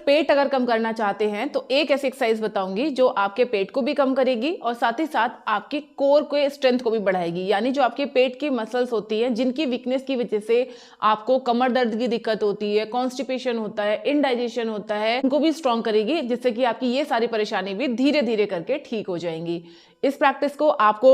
पेट अगर कम करना चाहते हैं तो एक ऐसी एक्सरसाइज बताऊंगी जो आपके पेट को भी कम करेगी और साथ ही साथ आपकी कोर के स्ट्रेंथ को भी बढ़ाएगी। यानी जो आपके पेट की मसल्स होती हैं जिनकी वीकनेस की वजह से आपको कमर दर्द की दिक्कत होती है, कॉन्स्टिपेशन होता है, इनडाइजेशन होता है, उनको भी स्ट्रॉन्ग करेगी, जिससे कि आपकी ये सारी परेशानी भी धीरे धीरे करके ठीक हो जाएंगी। इस प्रैक्टिस को आपको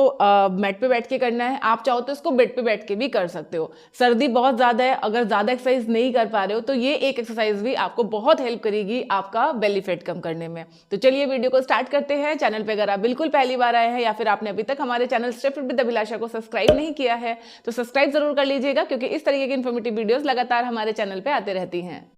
मैट पे बैठ के करना है। आप चाहो तो इसको बेड पे बैठ के भी कर सकते हो। सर्दी बहुत ज़्यादा है, अगर ज़्यादा एक्सरसाइज नहीं कर पा रहे हो तो ये एक एक्सरसाइज भी आपको बहुत हेल्प करेगी आपका बेली फैट कम करने में। तो चलिए वीडियो को स्टार्ट करते हैं। चैनल पे अगर आप बिल्कुल पहली बार आए हैं या फिर आपने अभी तक हमारे चैनल स्टेप फिट विद अभिलाषा को सब्सक्राइब नहीं किया है तो सब्सक्राइब जरूर कर लीजिएगा, क्योंकि इस तरीके की इन्फॉर्मेटिव वीडियोस लगातार हमारे चैनल पे आते रहती हैं।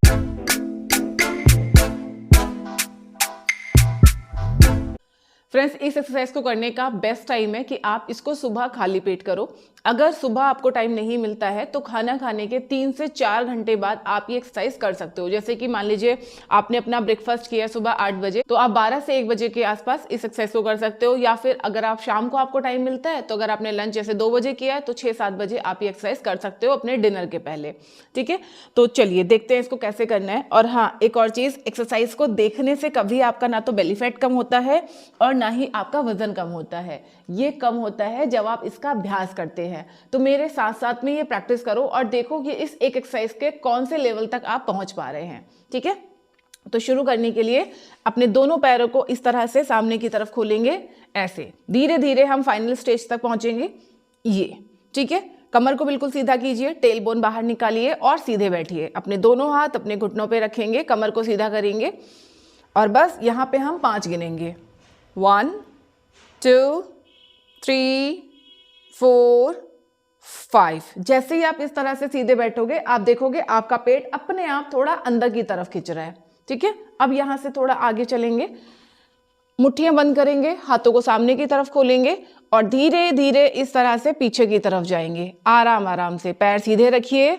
फ्रेंड्स, इस एक्सरसाइज को करने का बेस्ट टाइम है कि आप इसको सुबह खाली पेट करो। अगर सुबह आपको टाइम नहीं मिलता है तो खाना खाने के 3 से 4 घंटे बाद आप ये एक्सरसाइज कर सकते हो। जैसे कि मान लीजिए आपने अपना ब्रेकफास्ट किया सुबह 8 बजे, तो आप 12 से 1 बजे के आसपास इस एक्सरसाइज को कर सकते हो। या फिर अगर आप शाम को आपको टाइम मिलता है तो अगर आपने लंच जैसे 2 बजे किया है तो 6-7 बजे आप ये एक्सरसाइज कर सकते हो अपने डिनर के पहले। ठीक है, तो चलिए देखते हैं इसको कैसे करना है। और हाँ, एक और चीज़, एक्सरसाइज को देखने से कभी आपका ना तो बेली फैट कम होता है और ना ही आपका वजन कम होता है। ये कम होता है जब आप इसका अभ्यास करते हैं। तो मेरे साथ साथ में ये प्रैक्टिस करो और देखो कि इस एक एक्सरसाइज के कौन से लेवल तक आप पहुंच पा रहे हैं। ठीक है, तो शुरू करने के लिए अपने दोनों पैरों को इस तरह से सामने की तरफ खोलेंगे। ऐसे धीरे धीरे हम फाइनल स्टेज तक पहुंचेंगे। ये ठीक है, कमर को बिल्कुल सीधा कीजिए, टेल बोन बाहर निकालिए और सीधे बैठिए। अपने दोनों हाथ अपने घुटनों पे रखेंगे, कमर को सीधा करेंगे और बस यहाँ पे हम 5 गिनेंगे। 1 2 3 4 5। जैसे ही आप इस तरह से सीधे बैठोगे आप देखोगे आपका पेट अपने आप थोड़ा अंदर की तरफ खिंच रहा है। ठीक है, अब यहां से थोड़ा आगे चलेंगे, मुट्ठियां बंद करेंगे, हाथों को सामने की तरफ खोलेंगे और धीरे धीरे इस तरह से पीछे की तरफ जाएंगे। आराम आराम से पैर सीधे रखिए,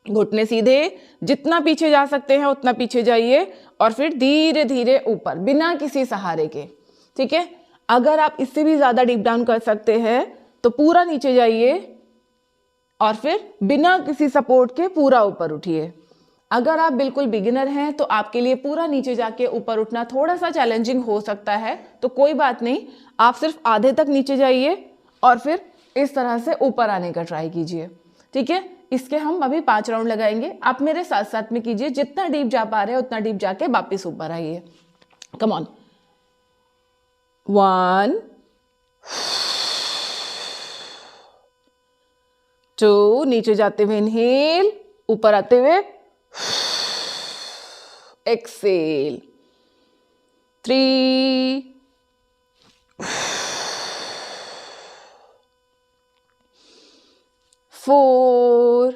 घुटने सीधे, जितना पीछे जा सकते हैं उतना पीछे जाइए और फिर धीरे धीरे ऊपर बिना किसी सहारे के। ठीक है, अगर आप इससे भी ज्यादा डीप डाउन कर सकते हैं तो पूरा नीचे जाइए और फिर बिना किसी सपोर्ट के पूरा ऊपर उठिए। अगर आप बिल्कुल बिगिनर हैं तो आपके लिए पूरा नीचे जाके ऊपर उठना थोड़ा सा चैलेंजिंग हो सकता है, तो कोई बात नहीं, आप सिर्फ आधे तक नीचे जाइए और फिर इस तरह से ऊपर आने का ट्राई कीजिए। ठीक है, इसके हम अभी 5 राउंड लगाएंगे। आप मेरे साथ साथ में कीजिए, जितना डीप जा पा रहे हैं उतना डीप जाके वापिस ऊपर आइए। Come on. 1 2, नीचे जाते हुए इनहेल, ऊपर आते हुए एक्सेल। 3 4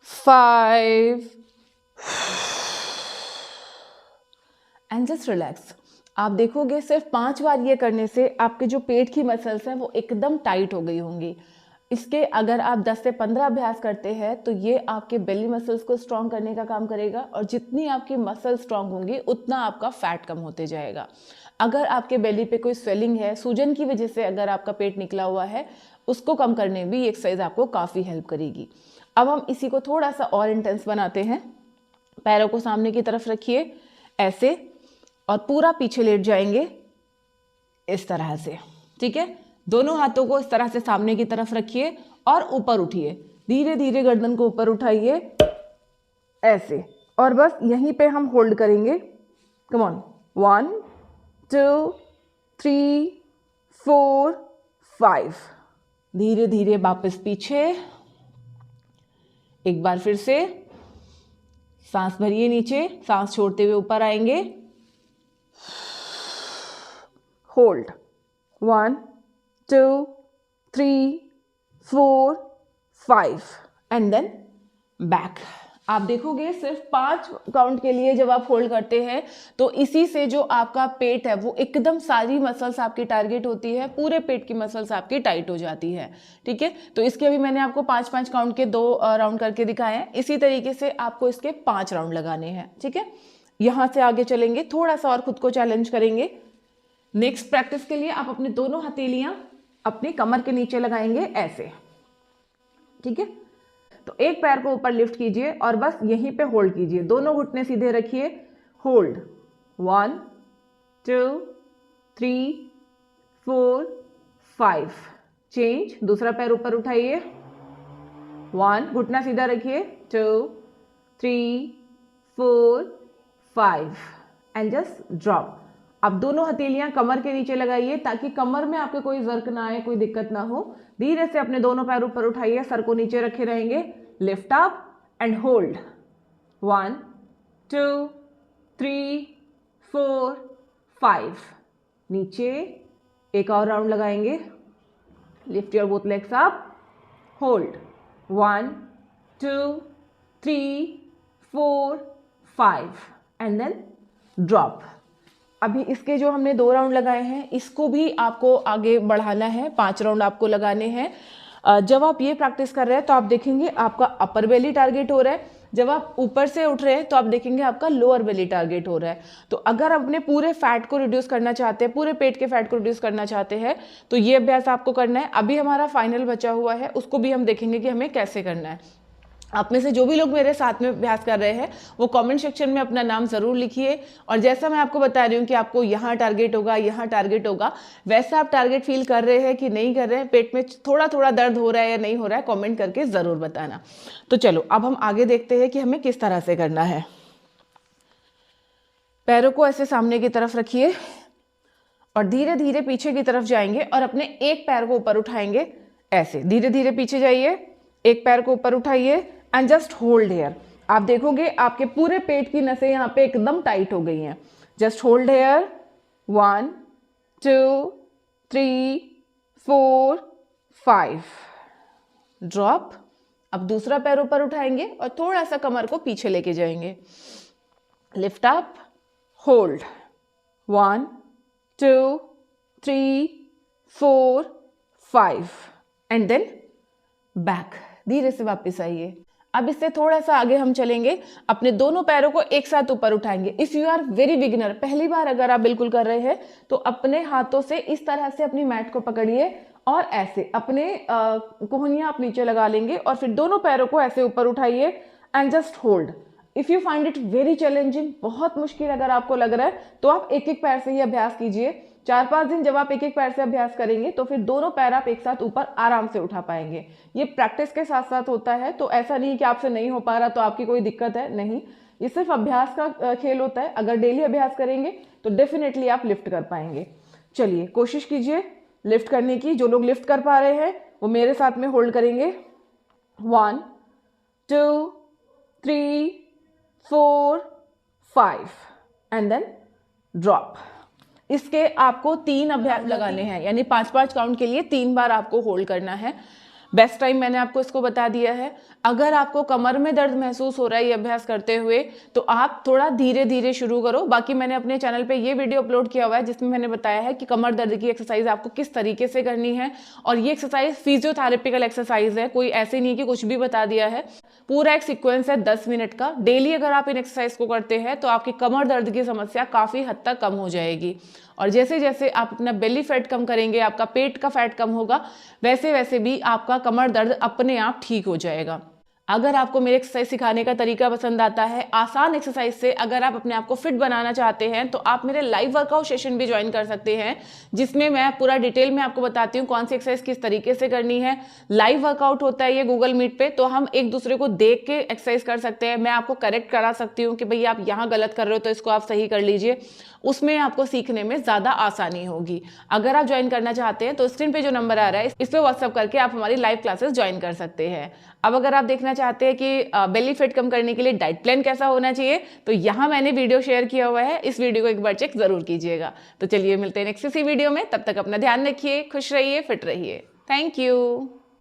5 and just relax. आप देखोगे सिर्फ 5 बार ये करने से आपके जो पेट की मसल्स हैं वो एकदम टाइट हो गई होंगी। इसके अगर आप 10 से 15 अभ्यास करते हैं तो ये आपके बेली मसल्स को स्ट्रॉन्ग करने का काम करेगा और जितनी आपकी मसल स्ट्रॉन्ग होंगी उतना आपका फैट कम होते जाएगा। अगर आपके बेली पे कोई स्वेलिंग है, सूजन की वजह से अगर आपका पेट निकला हुआ है, उसको कम करने में भी ये एक्सरसाइज आपको काफ़ी हेल्प करेगी। अब हम इसी को थोड़ा सा और इंटेंस बनाते हैं। पैरों को सामने की तरफ रखिए ऐसे और पूरा पीछे लेट जाएंगे इस तरह से। ठीक है, दोनों हाथों को इस तरह से सामने की तरफ रखिए और ऊपर उठिए। धीरे धीरे गर्दन को ऊपर उठाइए ऐसे और बस यहीं पे हम होल्ड करेंगे। Come on. 1 2 3 4 5। धीरे धीरे वापस पीछे। एक बार फिर से सांस भरिए नीचे, सांस छोड़ते हुए ऊपर आएंगे। होल्ड। 1 2 3 4 5 and then back. आप देखोगे सिर्फ 5 काउंट के लिए जब आप होल्ड करते हैं तो इसी से जो आपका पेट है वो एकदम सारी मसल्स आपकी टारगेट होती है, पूरे पेट की मसल्स आपकी टाइट हो जाती है। ठीक है, तो इसके अभी मैंने आपको 5-5 काउंट के 2 राउंड करके दिखाए हैं। इसी तरीके से आपको इसके 5 राउंड लगाने हैं। ठीक है, यहाँ से आगे चलेंगे, थोड़ा सा और खुद को चैलेंज करेंगे। नेक्स्ट प्रैक्टिस के लिए आप अपने दोनों हथेलियां अपनी कमर के नीचे लगाएंगे ऐसे। ठीक है, तो एक पैर को ऊपर लिफ्ट कीजिए और बस यहीं पे होल्ड कीजिए, दोनों घुटने सीधे रखिए, होल्ड 1 2 3 4 5, चेंज, दूसरा पैर ऊपर उठाइए, 1, घुटना सीधा रखिए, 2 3 4 5 एंड जस्ट ड्रॉप। अब दोनों हथेलियां कमर के नीचे लगाइए ताकि कमर में आपके कोई जर्क ना आए, कोई दिक्कत ना हो। धीरे से अपने दोनों पैर ऊपर उठाइए, सर को नीचे रखे रहेंगे, लिफ्ट अप एंड होल्ड 1 2 3 4 5, नीचे एक और राउंड लगाएंगे, lift your both legs up, hold 1 2 3 4 5 and then drop. अभी इसके जो हमने 2 राउंड लगाए हैं इसको भी आपको आगे बढ़ाना है, 5 राउंड आपको लगाने हैं। जब आप ये प्रैक्टिस कर रहे हैं तो आप देखेंगे आपका अपर बेली टारगेट हो रहा है, जब आप ऊपर से उठ रहे हैं तो आप देखेंगे आपका लोअर बेली टारगेट हो रहा है। तो अगर आप अपने पूरे फैट को रिड्यूस करना चाहते हैं, पूरे पेट के फैट को रिड्यूस करना चाहते हैं तो ये अभ्यास आपको करना है। अभी हमारा फाइनल बचा हुआ है, उसको भी हम देखेंगे कि हमें कैसे करना है। आप में से जो भी लोग मेरे साथ में अभ्यास कर रहे हैं वो कमेंट सेक्शन में अपना नाम ज़रूर लिखिए, और जैसा मैं आपको बता रही हूँ कि आपको यहाँ टारगेट होगा, यहाँ टारगेट होगा, वैसा आप टारगेट फील कर रहे हैं कि नहीं कर रहे हैं, पेट में थोड़ा थोड़ा दर्द हो रहा है या नहीं हो रहा है, कमेंट करके ज़रूर बताना। तो चलो अब हम आगे देखते हैं कि हमें किस तरह से करना है। पैरों को ऐसे सामने की तरफ रखिए और धीरे धीरे पीछे की तरफ जाएंगे और अपने एक पैर को ऊपर उठाएंगे, ऐसे धीरे धीरे पीछे जाइए, एक पैर को ऊपर उठाइए एंड जस्ट होल्ड हेयर। आप देखोगे आपके पूरे पेट की नसें यहाँ पे एकदम टाइट हो गई हैं। Just hold here 1 2 3 4 5, drop. अब दूसरा पैर ऊपर उठाएंगे और थोड़ा सा कमर को पीछे लेके जाएंगे, lift up, hold 1 2 3 4 5 and then back, धीरे से वापस आइए। अब इससे थोड़ा सा आगे हम चलेंगे, अपने दोनों पैरों को एक साथ ऊपर उठाएंगे। If you are very beginner, पहली बार अगर आप बिल्कुल कर रहे हैं तो अपने हाथों से इस तरह से अपनी मैट को पकड़िए और ऐसे अपने कोहनियां आप नीचे लगा लेंगे और फिर दोनों पैरों को ऐसे ऊपर उठाइए and just hold. If you find it very challenging, बहुत मुश्किल अगर आपको लग रहा है तो आप एक एक पैर से ही अभ्यास कीजिए। 4-5 दिन जब आप एक एक पैर से अभ्यास करेंगे तो फिर दोनों पैर आप एक साथ ऊपर आराम से उठा पाएंगे। ये प्रैक्टिस के साथ साथ होता है, तो ऐसा नहीं कि आपसे नहीं हो पा रहा तो आपकी कोई दिक्कत है, नहीं, ये सिर्फ अभ्यास का खेल होता है। अगर डेली अभ्यास करेंगे तो डेफिनेटली आप लिफ्ट कर पाएंगे। चलिए कोशिश कीजिए लिफ्ट करने की। जो लोग लिफ्ट कर पा रहे हैं वो मेरे साथ में होल्ड करेंगे, 1 2 3 4 5 एंड देन ड्रॉप। इसके आपको 3 अभ्यास लगाने हैं, यानी 5-5 काउंट के लिए 3 बार आपको होल्ड करना है। बेस्ट टाइम मैंने आपको इसको बता दिया है। अगर आपको कमर में दर्द महसूस हो रहा है ये अभ्यास करते हुए तो आप थोड़ा धीरे धीरे शुरू करो। बाकी मैंने अपने चैनल पे ये वीडियो अपलोड किया हुआ है जिसमें मैंने बताया है कि कमर दर्द की एक्सरसाइज आपको किस तरीके से करनी है, और ये एक्सरसाइज फिजियोथेरेपिकल एक्सरसाइज है, कोई ऐसे नहीं कि कुछ भी बता दिया है। पूरा एक सीक्वेंस है 10 मिनट का। डेली अगर आप इन एक्सरसाइज को करते हैं तो आपकी कमर दर्द की समस्या काफ़ी हद तक कम हो जाएगी। और जैसे जैसे आप अपना बेली फैट कम करेंगे, आपका पेट का फैट कम होगा, वैसे वैसे भी आपका कमर दर्द अपने आप ठीक हो जाएगा। अगर आपको मेरे एक्सरसाइज सिखाने का तरीका पसंद आता है, आसान एक्सरसाइज से अगर आप अपने आप को फिट बनाना चाहते हैं तो आप मेरे लाइव वर्कआउट सेशन भी ज्वाइन कर सकते हैं, जिसमें मैं पूरा डिटेल में आपको बताती हूँ कौन सी एक्सरसाइज किस तरीके से करनी है। लाइव वर्कआउट होता है ये गूगल मीट पे, तो हम एक दूसरे को देख के एक्सरसाइज कर सकते हैं। मैं आपको करेक्ट करा सकती हूँ कि भाई आप यहाँ गलत कर रहे हो तो इसको आप सही कर लीजिए। उसमें आपको सीखने में ज़्यादा आसानी होगी। अगर आप ज्वाइन करना चाहते हैं तो स्क्रीन पे जो नंबर आ रहा है इस पर व्हाट्सअप करके आप हमारी लाइव क्लासेस ज्वाइन कर सकते हैं। अब अगर आप देखना चाहते हैं कि बेली फैट कम करने के लिए डाइट प्लान कैसा होना चाहिए तो यहाँ मैंने वीडियो शेयर किया हुआ है, इस वीडियो को एक बार चेक जरूर कीजिएगा। तो चलिए मिलते हैं नेक्स्ट इसी वीडियो में, तब तक अपना ध्यान रखिए, खुश रहिए, फिट रहिए। Thank you.